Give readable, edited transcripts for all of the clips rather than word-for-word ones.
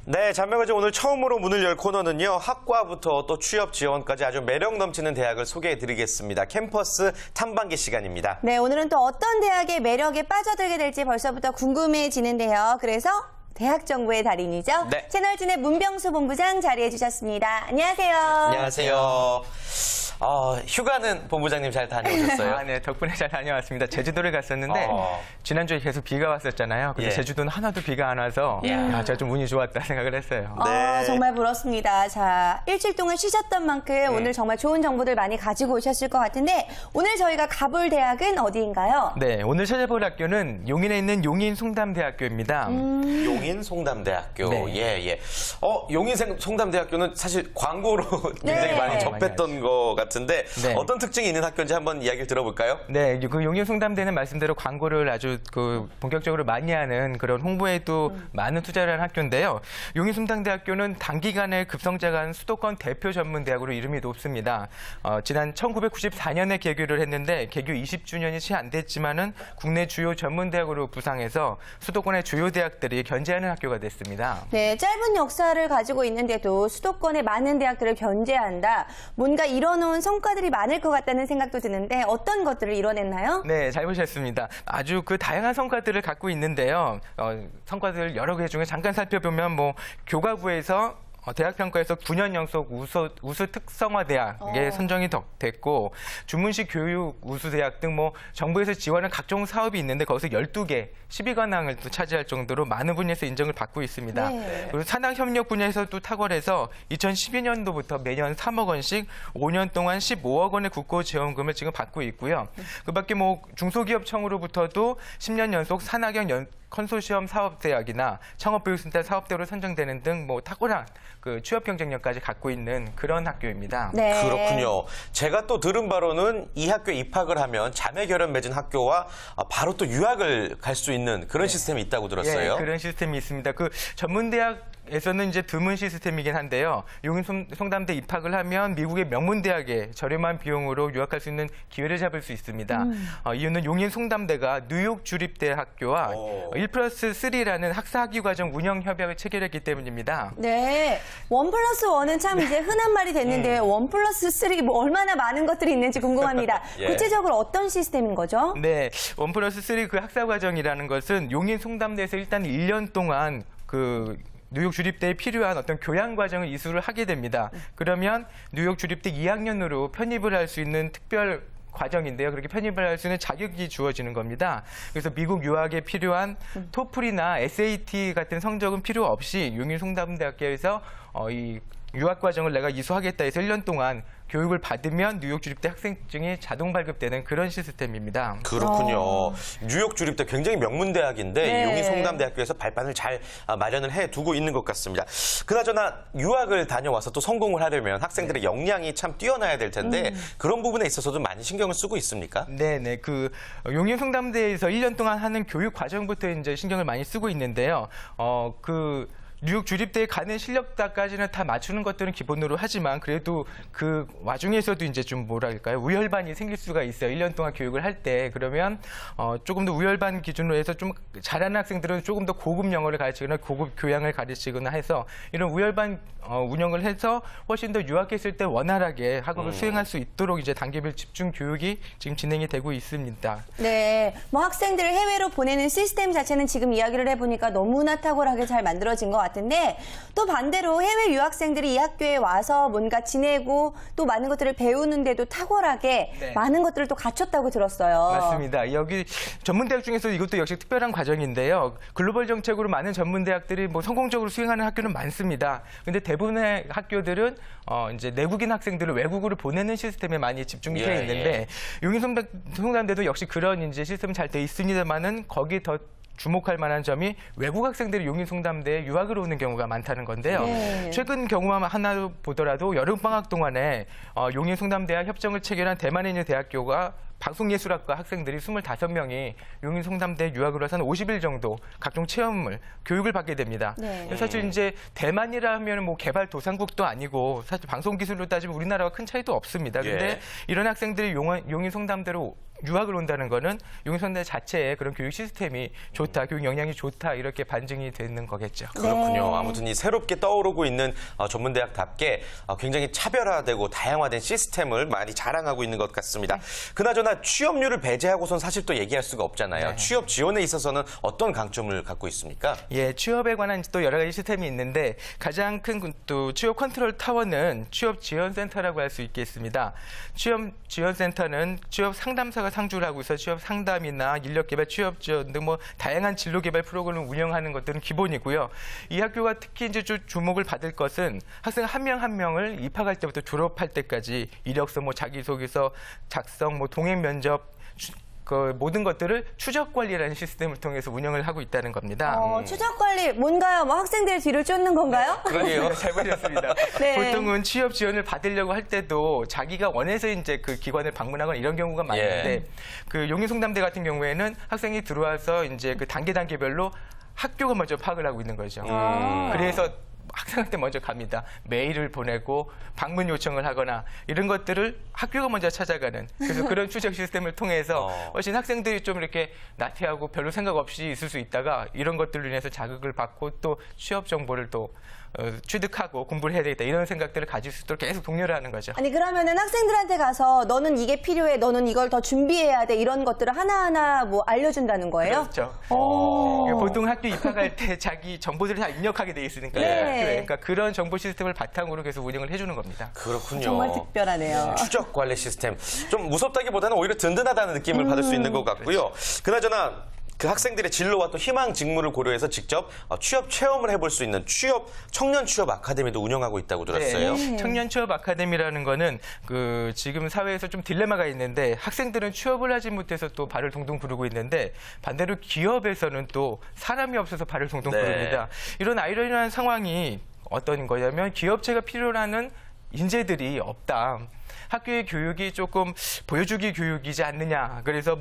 네, 잔명가족 오늘 처음으로 문을 열 코너는요. 학과부터 또 취업 지원까지 아주 매력 넘치는 대학을 소개해드리겠습니다. 캠퍼스 탐방기 시간입니다. 네, 오늘은 또 어떤 대학의 매력에 빠져들게 될지 벌써부터 궁금해지는데요. 그래서 대학 정보의 달인이죠. 네. 채널진의 문병수 본부장 자리해 주셨습니다. 안녕하세요. 안녕하세요. 휴가는 본부장님 잘 다녀오셨어요? 네, 덕분에 잘 다녀왔습니다. 제주도를 갔었는데 지난주에 계속 비가 왔었잖아요. 근데 예. 제주도는 하나도 비가 안 와서 야, 제가 좀 운이 좋았다 생각을 했어요. 네. 정말 부럽습니다. 자, 일주일 동안 쉬셨던 만큼 오늘 정말 좋은 정보들 많이 가지고 오셨을 것 같은데 오늘 저희가 가볼 대학은 어디인가요? 네, 오늘 찾아볼 학교는 용인에 있는 용인송담대학교입니다. 용인 송담대학교. 네. 예. 용인 송담대학교는 사실 광고로 굉장히 네. 많이 접했던 것 같은데 네. 어떤 특징이 있는 학교인지 한번 이야기를 들어볼까요? 네, 그 용인송담대는 말씀대로 광고를 아주 본격적으로 많이 하는 그런 홍보에도 많은 투자를 한 학교인데요. 용인송담대학교는 단기간에 급성장한 수도권 대표 전문대학으로 이름이 높습니다. 지난 1994년에 개교를 했는데 개교 20주년이 채 안 됐지만은 국내 주요 전문대학으로 부상해서 수도권의 주요 대학들이 견제하는 학교가 됐습니다. 네, 짧은 역사를 가지고 있는데도 수도권의 많은 대학들을 견제한다. 뭔가 이뤄놓은 성과들이 많을 것 같다는 생각도 드는데 어떤 것들을 이뤄냈나요? 네, 잘 보셨습니다. 아주 다양한 성과들을 갖고 있는데요. 성과들 여러 개 중에 잠깐 살펴보면 교과부에서 대학 평가에서 9년 연속 우수 특성화 대학에 선정이 됐고 주문식 교육 우수 대학 등 정부에서 지원하는 각종 사업이 있는데 거기서 12개 12관왕을 또 차지할 정도로 많은 분야에서 인정을 받고 있습니다. 네. 그리고 산학 협력 분야에서도 탁월해서 2012년도부터 매년 3억 원씩 5년 동안 15억 원의 국고 지원금을 지금 받고 있고요. 그밖에 중소기업청으로부터도 10년 연속 산학형 컨소시엄 사업대학이나 창업교육센터 사업대로 선정되는 등 탁월한 취업 경쟁력까지 갖고 있는 그런 학교입니다. 네. 그렇군요. 제가 또 들은 바로는 이 학교에 입학을 하면 자매 결연 맺은 학교와 바로 또 유학을 갈 수 있는 그런 시스템이 있다고 들었어요. 예, 그런 시스템이 있습니다. 전문대학에서는 이제 드문 시스템이긴 한데요. 용인송담대 입학을 하면 미국의 명문대학에 저렴한 비용으로 유학할 수 있는 기회를 잡을 수 있습니다. 이유는 용인송담대가 뉴욕 주립대 학교와 1+3라는 학사학위 과정 운영 협약을 체결했기 때문입니다. 네, 1+1은 참 이제 흔한 말이 됐는데 1+3 얼마나 많은 것들이 있는지 궁금합니다. 예. 구체적으로 어떤 시스템인 거죠? 네, 1+3 그 학사 과정이라는 것은 용인송담대에서 일단 1년 동안 뉴욕 주립대에 필요한 어떤 교양 과정을 이수를 하게 됩니다. 그러면 뉴욕 주립대 2학년으로 편입을 할 수 있는 특별 과정인데요. 그렇게 편입을 할 수 있는 자격이 주어지는 겁니다. 그래서 미국 유학에 필요한 토플이나 SAT 같은 성적은 필요 없이 용인송담대학교에서 이 유학 과정을 내가 이수하겠다 해서 1년 동안 교육을 받으면 뉴욕 주립대 학생증이 자동 발급되는 그런 시스템입니다. 그렇군요. 뉴욕 주립대 굉장히 명문대학인데 네. 용인 송담대학교에서 발판을 잘 마련을 해두고 있는 것 같습니다. 그나저나 유학을 다녀와서 또 성공을 하려면 학생들의 역량이 참 뛰어나야 될 텐데 그런 부분에 있어서도 많이 신경을 쓰고 있습니까? 네네. 용인송담대에서 1년 동안 하는 교육 과정부터 이제 신경을 많이 쓰고 있는데요. 뉴욕 주립대에 가는 실력까지는 다 맞추는 것들은 기본으로 하지만 그래도 그 와중에서도 이제 좀 우열반이 생길 수가 있어요. 1년 동안 교육을 할 때. 그러면 조금 더 우열반 기준으로 해서 좀 잘하는 학생들은 조금 더 고급 영어를 가르치거나 고급 교양을 가르치거나 해서 이런 우열반 운영을 해서 훨씬 더 유학했을 때 원활하게 학업을 수행할 수 있도록 이제 단계별 집중 교육이 지금 진행이 되고 있습니다. 네, 학생들을 해외로 보내는 시스템 자체는 지금 이야기를 해보니까 너무나 탁월하게 잘 만들어진 것 같은데 또 반대로 해외 유학생들이 이 학교에 와서 뭔가 지내고 또 많은 것들을 배우는데도 탁월하게 많은 것들을 또 갖췄다고 들었어요. 맞습니다. 여기 전문대학 중에서 이것도 역시 특별한 과정인데요. 글로벌 정책으로 많은 전문대학들이 성공적으로 수행하는 학교는 많습니다. 근데 대부분의 학교들은 이제 내국인 학생들을 외국으로 보내는 시스템에 많이 집중이 되어 있는데 용인송담대도 역시 그런 이제 시스템이 잘 되어 있습니다만은 거기 더 주목할 만한 점이 외국 학생들이 용인송담대에 유학을 오는 경우가 많다는 건데요. 네. 최근 경우만 하나 보더라도 여름방학 동안에 용인송담대와 협정을 체결한 대만에 있는 대학교가 방송예술학과 학생들이 25명이 용인송담대 유학을 와서 한 50일 정도 각종 체험을 교육을 받게 됩니다. 네. 사실 이제 대만이라 하면 개발 도상국도 아니고 사실 방송 기술로 따지면 우리나라와 큰 차이도 없습니다. 근데 이런 학생들이 용인송담대로 유학을 온다는 거는 용인성대 자체의 그런 교육 시스템이 좋다, 교육 역량이 좋다 이렇게 반증이 되는 거겠죠. 그렇군요. 네. 아무튼 이 새롭게 떠오르고 있는 전문대학답게 굉장히 차별화되고 다양화된 시스템을 많이 자랑하고 있는 것 같습니다. 그나저나 취업률을 배제하고선 사실 또 얘기할 수가 없잖아요. 네. 취업 지원에 있어서는 어떤 강점을 갖고 있습니까? 예, 취업에 관한 또 여러 가지 시스템이 있는데 가장 큰 또 취업 컨트롤 타워는 취업 지원센터라고 할 수 있겠습니다. 취업 지원센터는 취업 상담사가 상주를 하고 있어 취업 상담이나 인력 개발, 취업 지원 등 뭐 다양한 진로 개발 프로그램을 운영하는 것들은 기본이고요. 이 학교가 특히 이제 주목을 받을 것은 학생 한 명 한 명을 입학할 때부터 졸업할 때까지 이력서, 뭐 자기소개서 작성, 뭐 동행 면접 그 모든 것들을 추적 관리라는 시스템을 통해서 운영을 하고 있다는 겁니다. 추적 관리 뭔가요? 뭐 학생들 뒤를 쫓는 건가요? 그러게요. 잘 보셨습니다. 네. 보통은 취업 지원을 받으려고 할 때도 자기가 원해서 이제 그 기관을 방문하거나 이런 경우가 많은데 그 용인송담대 같은 경우에는 학생이 들어와서 이제 그 단계별로 학교가 먼저 파악을 하고 있는 거죠. 그래서 학생한테 먼저 갑니다. 메일을 보내고 방문 요청을 하거나 이런 것들을 학교가 먼저 찾아가는 그래서 그런 추적 시스템을 통해서 훨씬 학생들이 좀 이렇게 나태하고 별로 생각 없이 있을 수 있다가 이런 것들로 인해서 자극을 받고 또 취업 정보를 또 취득하고 공부를 해야 되겠다 이런 생각들을 가질 수 있도록 계속 독려를 하는 거죠. 아니 그러면은 학생들한테 가서 너는 이게 필요해, 너는 이걸 더 준비해야 돼 이런 것들을 하나하나 뭐 알려준다는 거예요? 그렇죠. 오. 보통 학교 입학할 때 자기 정보들을 다 입력하게 돼 있으니까 네. 학교에. 그러니까 그런 정보 시스템을 바탕으로 계속 운영을 해주는 겁니다. 그렇군요. 정말 특별하네요. 추적 관리 시스템. 좀 무섭다기보다는 오히려 든든하다는 느낌을 받을 수 있는 것 같고요. 그나저나 그 학생들의 진로와 또 희망 직무를 고려해서 직접 취업 체험을 해볼 수 있는 청년 취업 아카데미도 운영하고 있다고 들었어요. 네. 청년 취업 아카데미라는 거는 그 지금 사회에서 좀 딜레마가 있는데 학생들은 취업을 하지 못해서 또 발을 동동 구르고 있는데 반대로 기업에서는 또 사람이 없어서 발을 동동 네. 구릅니다. 이런 아이러니한 상황이 어떤 거냐면 기업체가 필요로 하는 인재들이 없다. 학교의 교육이 조금 보여주기 교육이지 않느냐. 그래서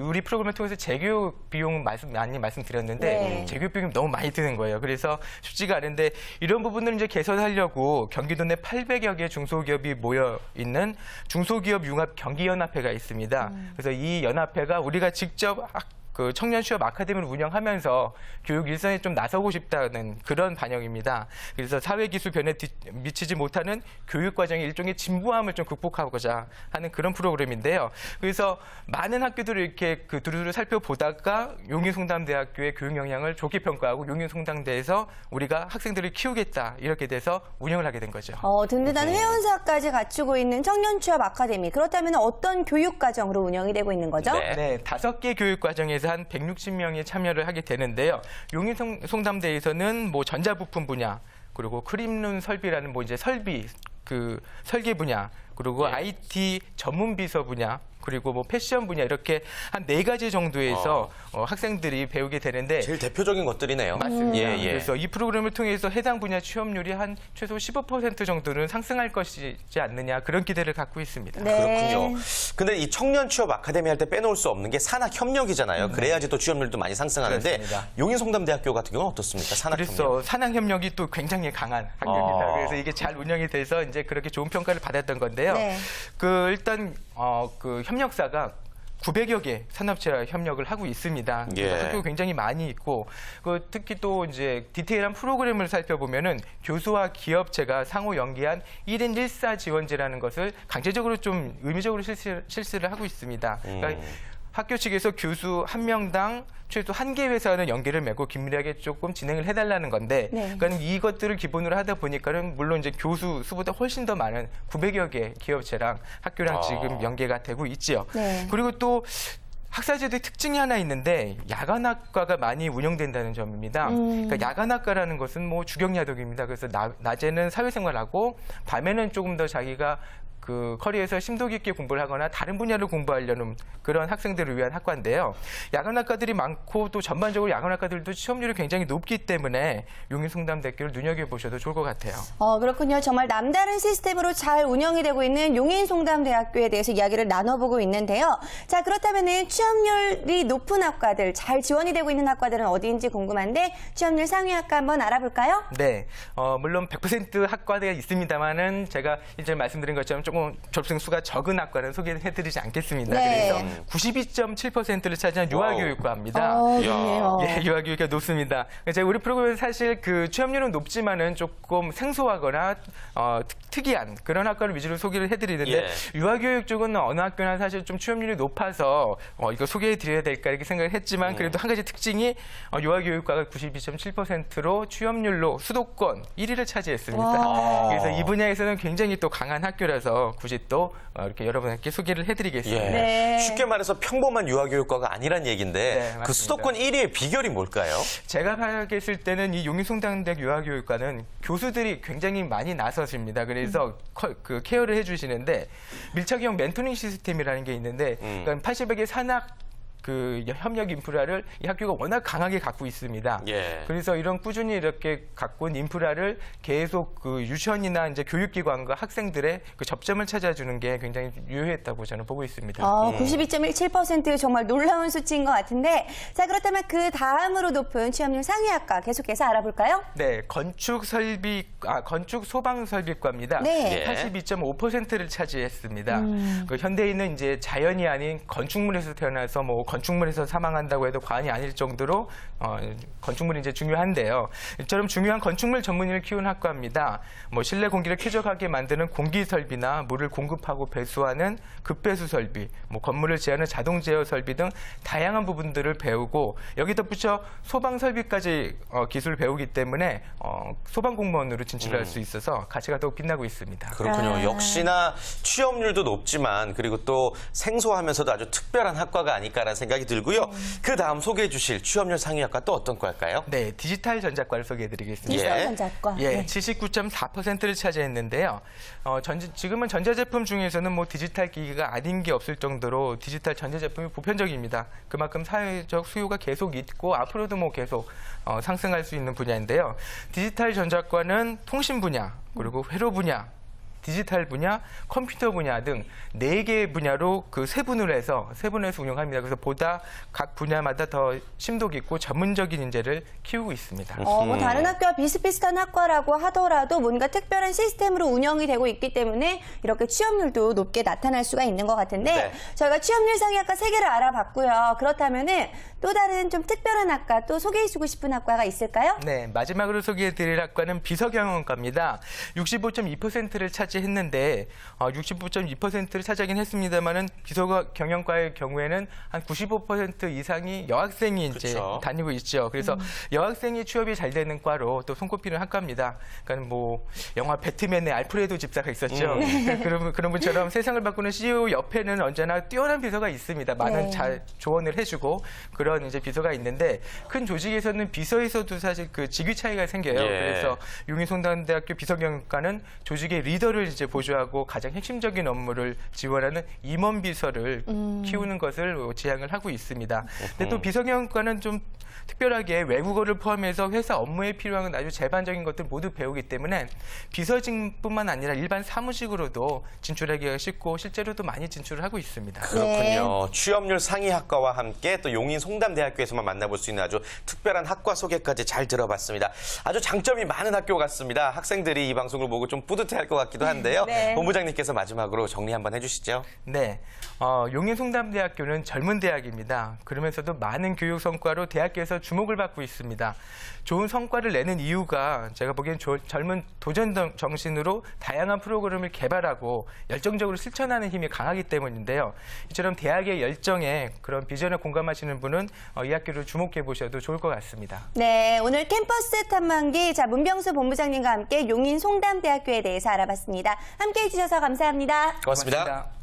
우리 프로그램을 통해서 재교육 비용 많이 말씀드렸는데 네. 재교육 비용이 너무 많이 드는 거예요. 그래서 쉽지가 않은데 이런 부분을 이제 개선하려고 경기도 내 800여 개 중소기업이 모여 있는 중소기업 융합 경기연합회가 있습니다. 그래서 이 연합회가 우리가 직접 그 청년 취업 아카데미를 운영하면서 교육 일선에 좀 나서고 싶다는 그런 반영입니다. 그래서 사회 기술 변화에 미치지 못하는 교육 과정의 일종의 진부함을 좀 극복하고자 하는 그런 프로그램인데요. 그래서 많은 학교들을 이렇게 그 두루두루 살펴보다가 용인송담대학교의 교육 역량을 좋게 평가하고 용인송담대에서 우리가 학생들을 키우겠다 이렇게 돼서 운영을 하게 된 거죠. 든든한 회원사까지 갖추고 있는 청년 취업 아카데미. 그렇다면 어떤 교육 과정으로 운영이 되고 있는 거죠? 네. 5개 교육 과정에서 한 160명이 참여를 하게 되는데요. 용인송담대에서는 뭐 전자부품 분야, 그리고 크림룸 설비라는 뭐 이제 그 설계 분야, 그리고 IT 전문 비서 분야, 그리고 뭐 패션 분야 이렇게 한 4가지 정도에서 학생들이 배우게 되는데 제일 대표적인 것들이네요. 맞습니다. 예, 예. 그래서 이 프로그램을 통해서 해당 분야 취업률이 한 최소 15% 정도는 상승할 것이지 않느냐 그런 기대를 갖고 있습니다. 네. 그렇군요. 근데 이 청년 취업 아카데미 할 때 빼놓을 수 없는 게 산학협력이잖아요. 그래야지 또 취업률도 많이 상승하는데 그렇습니다. 용인송담대학교 같은 경우는 어떻습니까? 산학협력. 그래서 산학협력이 또 굉장히 강한 학교입니다. 그래서 이게 잘 운영이 돼서 이제 그렇게 좋은 평가를 받았던 건데요. 네. 그 일단 그 협력사가 900여 개 산업체와 협력을 하고 있습니다. 그래서 예. 학교가 굉장히 많이 있고 그 특히 또 이제 디테일한 프로그램을 살펴보면은 교수와 기업체가 상호 연계한 1인 1사 지원제라는 것을 강제적으로 좀 의무적으로 실시를 하고 있습니다. 그러니까 학교 측에서 교수 한 명당 최소 1개 회사는 연계를 맺고 긴밀하게 조금 진행을 해달라는 건데, 네. 그러니까 이것들을 기본으로 하다 보니까는 물론 이제 교수 수보다 훨씬 더 많은 900여 개 기업체랑 학교랑 지금 연계가 되고 있지요. 네. 그리고 또 학사제도의 특징이 하나 있는데 야간학과가 많이 운영된다는 점입니다. 그러니까 야간학과라는 것은 뭐 주경야독입니다. 그래서 낮에는 사회생활하고 밤에는 조금 더 자기가 그 커리어에서 심도 깊게 공부를 하거나 다른 분야를 공부하려는 그런 학생들을 위한 학과인데요. 야간학과들이 많고 또 전반적으로 야간학과들도 취업률이 굉장히 높기 때문에 용인송담대학교를 눈여겨보셔도 좋을 것 같아요. 그렇군요. 정말 남다른 시스템으로 잘 운영이 되고 있는 용인송담대학교에 대해서 이야기를 나눠보고 있는데요. 자, 그렇다면 취업률이 높은 학과들, 잘 지원이 되고 있는 학과들은 어디인지 궁금한데 취업률 상위 학과 한번 알아볼까요? 네, 물론 100% 학과대가 있습니다만은 제가 이전에 말씀드린 것처럼 조금 하고 졸업생 수가 적은 학과는 소개해드리지 않겠습니다. 네. 그래서 92.7%를 차지한 유아교육과입니다. 그렇네요. 예, 유아교육이 높습니다. 제가 우리 프로그램은 사실 그 취업률은 높지만은 조금 생소하거나 특이한 그런 학과를 위주로 소개를 해드리는데 예. 유아교육 쪽은 어느 학교나 사실 좀 취업률이 높아서 이거 소개해드려야 될까 이렇게 생각을 했지만 그래도 한 가지 특징이 유아교육과가 92.7%로 취업률로 수도권 1위를 차지했습니다. 와. 그래서 이 분야에서는 굉장히 또 강한 학교라서 굳이 또 이렇게 여러분께 소개를 해드리겠습니다. 예. 네. 쉽게 말해서 평범한 유아교육과가 아니란 얘기인데 네, 그 맞습니다. 수도권 1위의 비결이 뭘까요? 제가 파악했을 때는 이 용인송당대학 유아교육과는 교수들이 굉장히 많이 나서십니다. 그래서 그 케어를 해주시는데 밀착형 멘토링 시스템이라는 게 있는데 그러니까 80억의 산학 그 협력 인프라를 이 학교가 워낙 강하게 갖고 있습니다. 예. 그래서 이런 꾸준히 이렇게 갖고 있는 인프라를 계속 그 유치원이나 이제 교육기관과 학생들의 그 접점을 찾아주는 게 굉장히 유효했다고 저는 보고 있습니다. 92.17% 정말 놀라운 수치인 것 같은데, 자, 그렇다면 그 다음으로 높은 취업률 상위 학과 계속해서 알아볼까요? 네, 건축 소방 설비과입니다. 네. 82.5%를 차지했습니다. 그 현대인은 이제 자연이 아닌 건축물에서 태어나서 뭐 건축물에서 사망한다고 해도 과언이 아닐 정도로 건축물이 이제 중요한데요. 이처럼 중요한 건축물 전문의를 키우는 학과입니다. 뭐 실내 공기를 쾌적하게 만드는 공기 설비나 물을 공급하고 배수하는 급배수 설비, 뭐 건물을 제어하는 자동 제어 설비 등 다양한 부분들을 배우고 여기 덧붙여 소방 설비까지 기술을 배우기 때문에 소방 공무원으로 진출할 수 있어서 가치가 더욱 빛나고 있습니다. 그렇군요. 역시나 취업률도 높지만 그리고 또 생소하면서도 아주 특별한 학과가 아닐까라는 생각이 들고요. 그 다음 소개해 주실 취업률 상위 학과 또 어떤 과일까요? 네, 디지털 전자과를 소개해드리겠습니다. 디지털 전자과. 예, 네. 79.4%를 차지했는데요. 지금은 전자제품 중에서는 뭐 디지털 기기가 아닌 게 없을 정도로 디지털 전자제품이 보편적입니다. 그만큼 사회적 수요가 계속 있고 앞으로도 뭐 계속 상승할 수 있는 분야인데요. 디지털 전자과는 통신 분야, 그리고 회로 분야, 디지털 분야, 컴퓨터 분야 등 4개 분야로 그 세분을 해서 운영합니다. 그래서 보다 각 분야마다 더 심도 깊고 전문적인 인재를 키우고 있습니다. 뭐 다른 학교와 비슷비슷한 학과라고 하더라도 뭔가 특별한 시스템으로 운영이 되고 있기 때문에 이렇게 취업률도 높게 나타날 수가 있는 것 같은데 네. 저희가 취업률 상위 학과 3개를 알아봤고요. 그렇다면은 또 다른 좀 특별한 학과 또 소개해주고 싶은 학과가 있을까요? 네, 마지막으로 소개해드릴 학과는 비서경영과입니다. 65.2%를 차지했는데 65.2%를 차지하긴 했습니다만은 비서경영과의 경우에는 한 95% 이상이 여학생이 이제 그쵸. 다니고 있죠. 그래서 여학생이 취업이 잘 되는 과로 또 손꼽히는 학과입니다. 그러니까 뭐 영화 배트맨의 알프레도 집사가 있었죠. 그런 분처럼 세상을 바꾸는 CEO 옆에는 언제나 뛰어난 비서가 있습니다. 많은 네. 잘 조언을 해주고 그런 이제 비서가 있는데 큰 조직에서는 비서에서도 사실 그 직위 차이가 생겨요. 예. 그래서 용인송당대학교 비서경영과는 조직의 리더를 이제 보조하고 가장 핵심적인 업무를 지원하는 임원 비서를 키우는 것을 지향을 하고 있습니다. 근데 또 비서경영과는 좀 특별하게 외국어를 포함해서 회사 업무에 필요한 아주 제반적인 것들 모두 배우기 때문에 비서직뿐만 아니라 일반 사무직으로도 진출하기가 쉽고 실제로도 많이 진출을 하고 있습니다. 그렇군요. 취업률 상위 학과와 함께 또 용인 송담대학교에서만 만나볼 수 있는 아주 특별한 학과 소개까지 잘 들어봤습니다. 아주 장점이 많은 학교 같습니다. 학생들이 이 방송을 보고 좀 뿌듯해할 것 같기도 한데요. 네. 본부장님께서 마지막으로 정리 한번 해주시죠. 네, 용인송담대학교는 젊은 대학입니다. 그러면서도 많은 교육 성과로 대학교에서 주목을 받고 있습니다. 좋은 성과를 내는 이유가 제가 보기엔 젊은 도전 정신으로 다양한 프로그램을 개발하고 열정적으로 실천하는 힘이 강하기 때문인데요. 이처럼 대학의 열정에 그런 비전에 공감하시는 분은 이 학교를 주목해 보셔도 좋을 것 같습니다. 네, 오늘 캠퍼스 탐방기 문병수 본부장님과 함께 용인 송담대학교에 대해서 알아봤습니다. 함께해 주셔서 감사합니다. 고맙습니다. 고맙습니다.